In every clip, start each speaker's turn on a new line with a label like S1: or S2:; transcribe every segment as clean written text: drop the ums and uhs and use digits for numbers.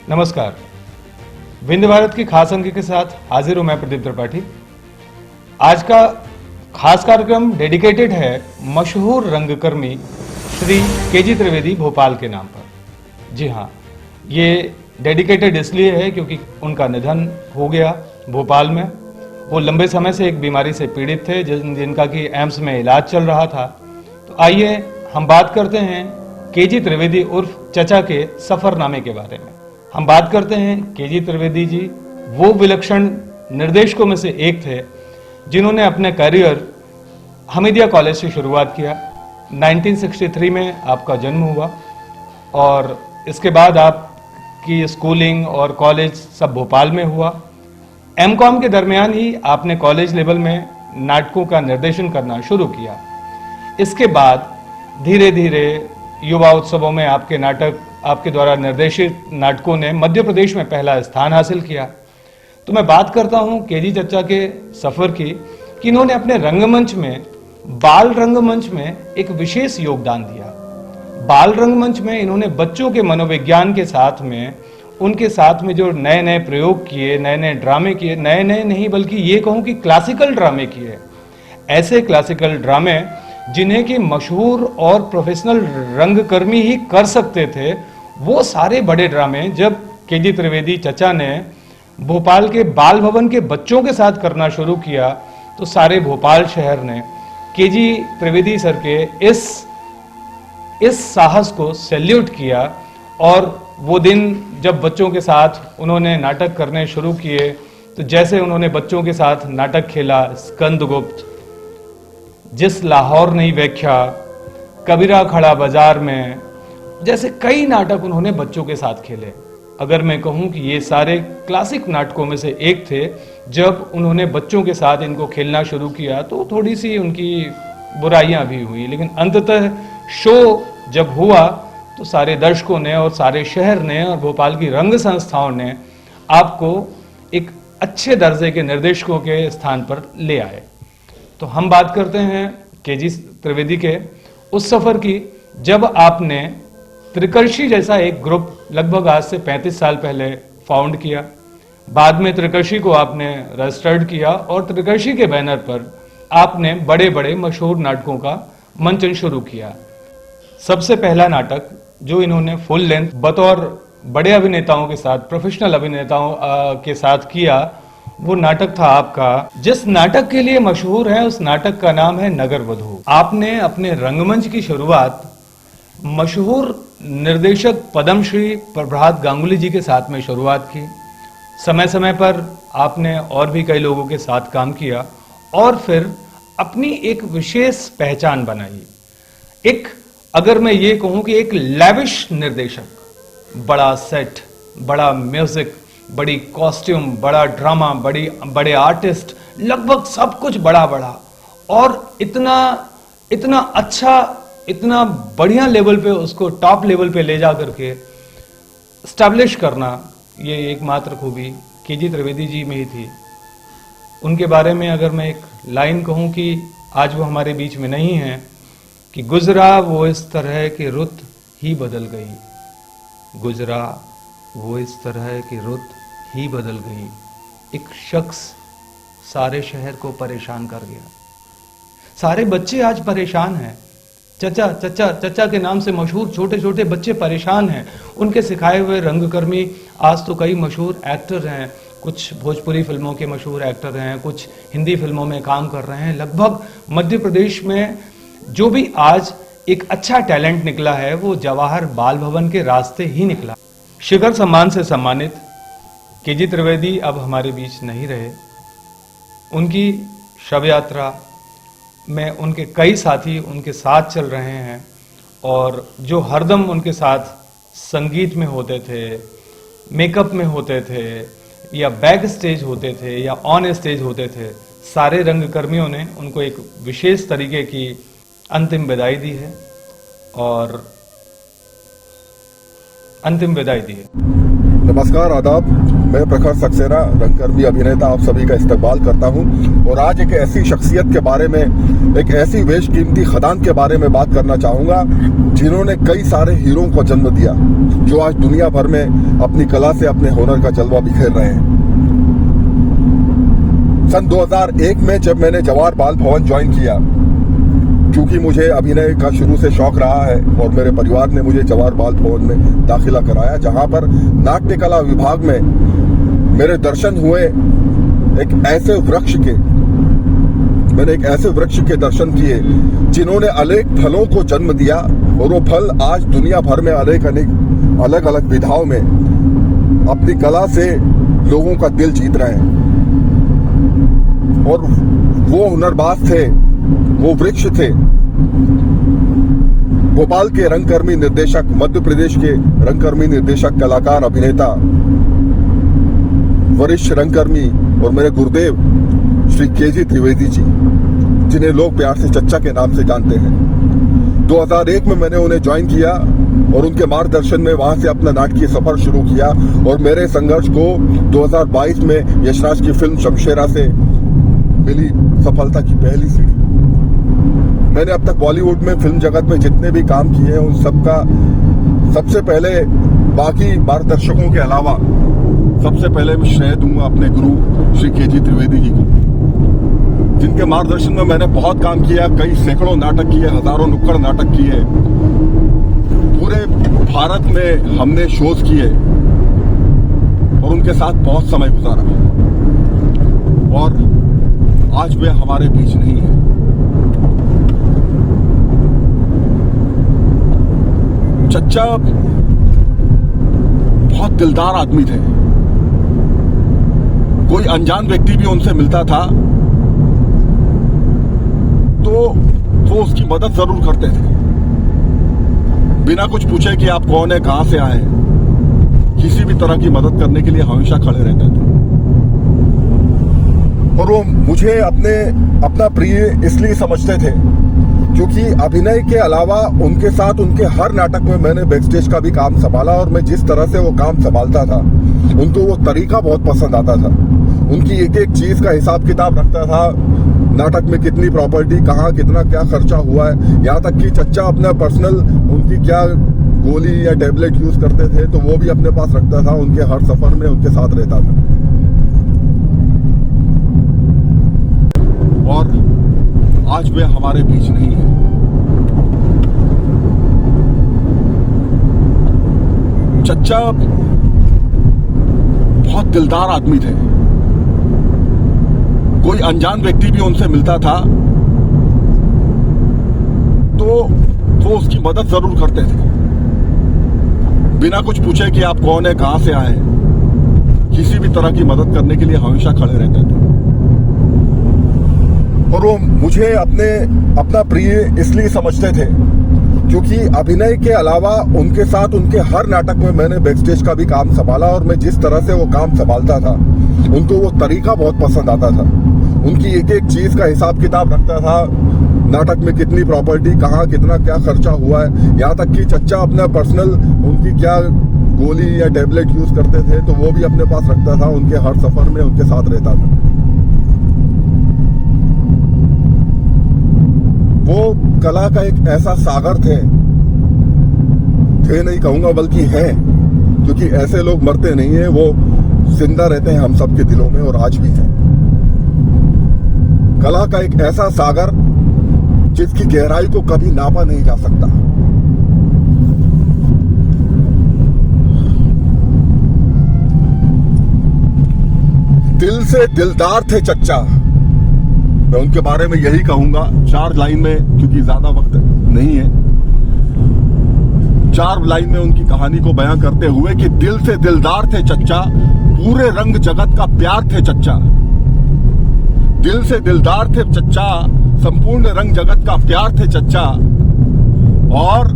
S1: नमस्कार। विंध्य भारत की खास अंक के साथ हाजिर हूं मैं प्रदीप त्रिपाठी। आज का खास कार्यक्रम डेडिकेटेड है मशहूर रंगकर्मी श्री केजी त्रिवेदी भोपाल के नाम पर। जी हाँ, ये डेडिकेटेड इसलिए है क्योंकि उनका निधन हो गया भोपाल में। वो लंबे समय से एक बीमारी से पीड़ित थे जिनका कि एम्स में इलाज चल रहा था। तो आइए हम बात करते हैं केजी त्रिवेदी उर्फ चचा के सफरनामे के बारे में। हम बात करते हैं केजी त्रिवेदी जी वो विलक्षण निर्देशकों में से एक थे जिन्होंने अपने करियर हमीदिया कॉलेज से शुरुआत किया। 1963 में आपका जन्म हुआ और इसके बाद आपकी स्कूलिंग और कॉलेज सब भोपाल में हुआ। एमकॉम के दरमियान ही आपने कॉलेज लेवल में नाटकों का निर्देशन करना शुरू किया। इसके बाद धीरे धीरे युवा उत्सवों में आपके द्वारा निर्देशित नाटकों ने मध्य प्रदेश में पहला स्थान हासिल किया। तो मैं बात करता हूं केजी चचा के सफर की कि इन्होंने अपने रंगमंच में बाल रंगमंच में एक विशेष योगदान दिया। बाल रंगमंच में इन्होंने बच्चों के मनोविज्ञान के साथ में उनके साथ में जो नए नए प्रयोग किए, नए नए ड्रामे किए, नए नए नहीं बल्कि ये कहूं कि क्लासिकल ड्रामे किए, ऐसे क्लासिकल ड्रामे जिन्हें कि मशहूर और प्रोफेशनल रंगकर्मी ही कर सकते थे, वो सारे बड़े ड्रामे जब केजी त्रिवेदी चचा ने भोपाल के बाल भवन के बच्चों के साथ करना शुरू किया तो सारे भोपाल शहर ने केजी त्रिवेदी सर के इस साहस को सैल्यूट किया। और वो दिन जब बच्चों के साथ उन्होंने नाटक करने शुरू किए तो जैसे उन्होंने बच्चों के साथ नाटक खेला स्कंदगुप्त, जिस लाहौर नहीं व्याख्या, कबीरा खड़ा बाजार में, जैसे कई नाटक उन्होंने बच्चों के साथ खेले। अगर मैं कहूं कि ये सारे क्लासिक नाटकों में से एक थे। जब उन्होंने बच्चों के साथ इनको खेलना शुरू किया तो थोड़ी सी उनकी बुराइयां भी हुई, लेकिन अंततः शो जब हुआ तो सारे दर्शकों ने और सारे शहर ने और भोपाल की रंग संस्थाओं ने आपको एक अच्छे दर्जे के निर्देशकों के स्थान पर ले आए। तो हम बात करते हैं केजी त्रिवेदी के उस सफर की जब आपने त्रिकर्षी जैसा एक ग्रुप लगभग आज से 35 साल पहले फाउंड किया। बाद में त्रिकर्षी को आपने रजिस्टर्ड किया और त्रिकर्षी के बैनर पर आपने बड़े बड़े मशहूर नाटकों का मंचन शुरू किया। सबसे पहला नाटक जो इन्होंने फुल लेंथ बतौर बड़े अभिनेताओं के साथ, प्रोफेशनल अभिनेताओं के साथ किया, वो नाटक था आपका, जिस नाटक के लिए मशहूर है उस नाटक का नाम है नगर वधू। आपने अपने रंगमंच की शुरुआत मशहूर निर्देशक पद्मश्री प्रभात गांगुली जी के साथ में शुरुआत की। समय समय पर आपने और भी कई लोगों के साथ काम किया और फिर अपनी एक विशेष पहचान बनाई। एक अगर मैं ये कहूं कि एक लैविश निर्देशक, बड़ा सेट, बड़ा म्यूजिक, बड़ी कॉस्ट्यूम, बड़ा ड्रामा, बड़े आर्टिस्ट, लगभग सब कुछ बड़ा बड़ा और इतना अच्छा, इतना बढ़िया लेवल पे उसको टॉप लेवल पे ले जा करके स्टैब्लिश करना, ये एकमात्र खूबी केजी त्रिवेदी जी में ही थी। उनके बारे में अगर मैं एक लाइन कहूं कि आज वो हमारे बीच में नहीं है कि गुजरा वो इस तरह कि रुत ही बदल गई, गुजरा वो इस तरह कि रुत ही बदल गई, एक शख्स सारे शहर को परेशान कर गया। सारे बच्चे आज परेशान हैं। चचा चचा चचा के नाम से मशहूर छोटे छोटे बच्चे परेशान हैं। उनके सिखाए हुए रंगकर्मी आज तो कई मशहूर एक्टर हैं, कुछ भोजपुरी फिल्मों के मशहूर एक्टर हैं, कुछ हिंदी फिल्मों में काम कर रहे हैं। लगभग मध्य प्रदेश में जो भी आज एक अच्छा टैलेंट निकला है वो जवाहर बाल भवन के रास्ते ही निकला। शिखर सम्मान से सम्मानित केजी त्रिवेदी अब हमारे बीच नहीं रहे। उनकी शव यात्रा में उनके कई साथी उनके साथ चल रहे हैं और जो हरदम उनके साथ संगीत में होते थे, मेकअप में होते थे या बैक स्टेज होते थे या ऑन स्टेज होते थे, सारे रंगकर्मियों ने उनको एक विशेष तरीके की अंतिम विदाई दी है और अंतिम विदाई दी है।
S2: नमस्कार, आदाब। मैं प्रखर सक्सेना, रंगकर्मी अभिनेता, आप सभी का इस्तकबाल करता हूं। और आज एक ऐसी शख्सियत के बारे में, एक ऐसी बेशकीमती खदान के बारे में बात करना चाहूंगा जिन्होंने कई सारे हीरों को जन्म दिया, जो आज दुनिया भर में अपनी कला से अपने हुनर का जलवा बिखेर रहे हैं। सन 2001 में जब मैंने जवाहर बाल भवन ज्वाइन किया, क्योंकि मुझे अभिनय का शुरू से शौक रहा है और मेरे परिवार ने मुझे जवाहर बाल भवन में दाखिला कराया, जहां पर नाट्य कला विभाग में मेरे दर्शन हुए मैंने एक ऐसे वृक्ष के दर्शन किए जिन्होंने अनेक फलों को जन्म दिया, और वो फल आज दुनिया भर में अनेक अलग अलग विधाओं में अपनी कला से लोगों का दिल जीत रहे हैं। और वो हुनरबाज थे, वो वृक्ष थे, भोपाल के रंगकर्मी निर्देशक, मध्य प्रदेश के रंगकर्मी निर्देशक, कलाकार, अभिनेता, वरिष्ठ रंगकर्मी और मेरे गुरुदेव श्री केजी त्रिवेदी जी, जिन्हें लोग प्यार से चच्चा के नाम से जानते हैं। 2001 में मैंने उन्हें ज्वाइन किया और उनके मार्गदर्शन में वहां से अपना नाटकीय सफर शुरू किया, और मेरे संघर्ष को 2022 में यशराज की फिल्म शमशेरा से मिली सफलता की पहली सीढ़ी। मैंने अब तक बॉलीवुड में, फिल्म जगत में जितने भी काम किए हैं, उन सबका सबसे पहले, बाकी मार्गदर्शकों के अलावा सबसे पहले मैं श्रेय दूंगा अपने गुरु श्री केजी त्रिवेदी जी को, जिनके मार्गदर्शन में मैंने बहुत काम किया, कई सैकड़ों नाटक किए, हजारों नुक्कड़ नाटक किए, पूरे भारत में हमने शोज किए और उनके साथ बहुत समय गुजारा। और आज वे हमारे बीच नहीं है। चच्चा बहुत दिलदार आदमी थे। कोई अनजान व्यक्ति भी उनसे मिलता था तो वो उसकी मदद जरूर करते थे, बिना कुछ पूछे कि आप कौन है, कहां से आए, किसी भी तरह की मदद करने के लिए हमेशा खड़े रहते थे। और वो मुझे अपना प्रिय इसलिए समझते थे क्योंकि अभिनय के अलावा उनके साथ उनके हर नाटक में मैंने बैकस्टेज का भी काम संभाला, और मैं जिस तरह से वो काम संभालता था, उनको वो तरीका बहुत पसंद आता था। उनकी एक एक चीज का हिसाब किताब रखता था, नाटक में कितनी प्रॉपर्टी, कहाँ कितना क्या खर्चा हुआ है, यहाँ तक कि चच्चा अपना पर्सनल उनकी क्या गोली या टैबलेट यूज करते थे तो वो भी अपने पास रखता था। उनके हर सफर में उनके साथ रहता था। और आज वे हमारे बीच नहीं है। चच्चा बहुत दिलदार आदमी थे। कोई अनजान व्यक्ति भी उनसे मिलता था तो वो उसकी मदद जरूर करते थे, बिना कुछ पूछे कि आप कौन है, कहां से आए, किसी भी तरह की मदद करने के लिए हमेशा खड़े रहते थे। और वो मुझे अपना प्रिय इसलिए समझते थे क्योंकि अभिनय के अलावा उनके साथ उनके हर नाटक में मैंने बैकस्टेज का भी काम संभाला, और मैं जिस तरह से वो काम संभालता था, उनको वो तरीका बहुत पसंद आता था। उनकी एक एक चीज का हिसाब किताब रखता था, नाटक में कितनी प्रॉपर्टी, कहाँ कितना क्या खर्चा हुआ है, यहाँ तक कि चच्चा अपना पर्सनल उनकी क्या गोली या टैबलेट यूज करते थे तो वो भी अपने पास रखता था। उनके हर सफर में उनके साथ रहता था। वो कला का एक ऐसा सागर थे नहीं कहूंगा बल्कि हैं, क्योंकि ऐसे लोग मरते नहीं है, वो जिंदा रहते हैं हम सबके दिलों में और आज भी हैं। कला का एक ऐसा सागर जिसकी गहराई को कभी नापा नहीं जा सकता। दिल से दिलदार थे चच्चा। मैं उनके बारे में यही कहूंगा 4 लाइन में, क्योंकि ज्यादा वक्त नहीं है, 4 लाइन में उनकी कहानी को बयां करते हुए कि दिल से दिलदार थे चच्चा, पूरे रंग जगत का प्यार थे चच्चा। दिल से दिलदार थे चच्चा, संपूर्ण रंग जगत का प्यार थे चच्चा, और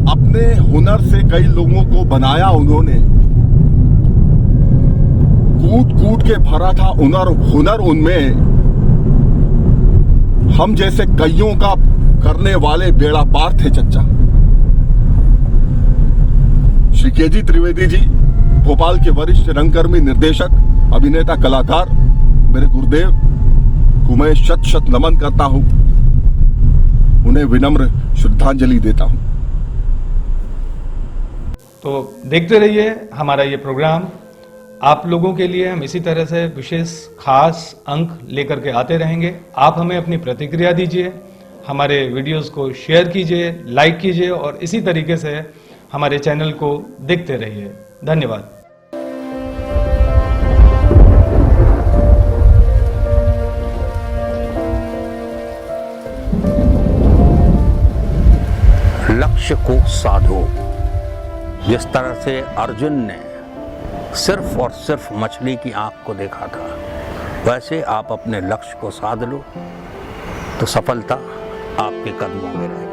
S2: अपने हुनर से कई लोगों को बनाया उन्होंने। कूट कूट के भरा था हुनर उनमें, हम जैसे कईयों का करने वाले बेड़ा पार थे चच्चा। श्री केजी त्रिवेदी जी भोपाल के वरिष्ठ रंगकर्मी, निर्देशक, अभिनेता, कलाकार मेरे गुरुदेव को मैं शत शत नमन करता हूं, उन्हें विनम्र श्रद्धांजलि देता हूं।
S1: तो देखते रहिए हमारा ये प्रोग्राम। आप लोगों के लिए हम इसी तरह से विशेष खास अंक लेकर के आते रहेंगे। आप हमें अपनी प्रतिक्रिया दीजिए, हमारे वीडियोस को शेयर कीजिए, लाइक कीजिए और इसी तरीके से हमारे चैनल को देखते रहिए। धन्यवाद।
S3: लक्ष्य को साधो। जिस तरह से अर्जुन ने सिर्फ और सिर्फ मछली की आंख को देखा था, वैसे आप अपने लक्ष्य को साध लो तो सफलता आपके कदमों में रहेगी।